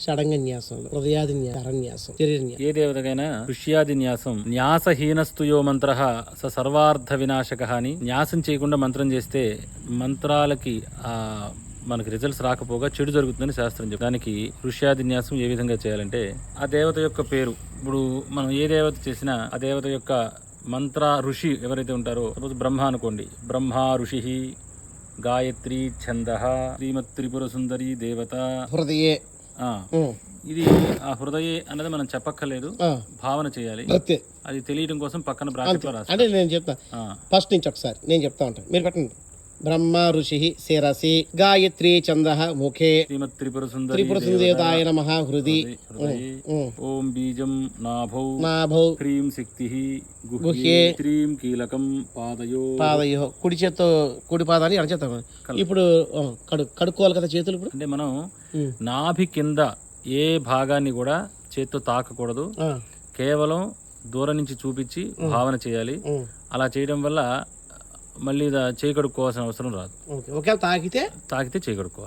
షడంగ న్యాసంలో హృదయాది న్యాసం శరీర ఏ దేవతకైనా ఋష్యాది న్యాసం న్యాసహీనస్తు యో మంత్ర స సర్వార్థ వినాశక అని న్యాసం చేయకుండా మంత్రం చేస్తే మంత్రాలకి మనకి రిజల్ట్స్ రాకపోగా చెడు జరుగుతుందని శాస్త్రం చెప్తుంది. దానికి ఋష్యాది న్యాసం ఏ విధంగా చేయాలంటే ఆ దేవత యొక్క పేరు, ఇప్పుడు మనం ఏ దేవత చేసినా ఆ దేవత యొక్క మంత్ర ఋషి ఎవరైతే ఉంటారో, సపోజ్ బ్రహ్మ అనుకోండి, బ్రహ్మ ఋషి గాయత్రి ఛంద శ్రీమత్ త్రిపుర సుందరి దేవత హృదయే. ఇది ఆ హృదయే అన్నది మనం చెప్పక్కర్లేదు, భావన చేయాలి. అది తెలియడం కోసం పక్కన బ్రాకెట్ లో రాసి అంటే నేను చెప్తా ఫస్ట్ నుంచి ఒకసారి నేను చెప్తా ఉంటాను, మీరు పెట్టండి. బ్రహ్మ ఋషి శిరసి గాయత్రి ఛంద ముఖే శ్రీమత్ త్రిపుర సుందరిదేవతాయ నమః హృది ఓం బీజం నాభౌ హ్రీం శక్తి గుహ్యే శ్రీం కీలకం పాదయో కుడి చేత్తో కుడి పాదాన్ని అరచేత ఇప్పుడు కడుక్కోవాలి కదా చేతులు. ఇప్పుడు అంటే మనం నాభి కింద ఏ భాగాన్ని కూడా చేత్తో తాకకూడదు, కేవలం దూరం నుంచి చూపించి భావన చేయాలి. అలా చేయడం వల్ల మళ్ళీ చేయి కడుక్కోవాల్సిన అవసరం రాదు. ఒకవేళ తాకితే చేయి కడుక్కోవాలి.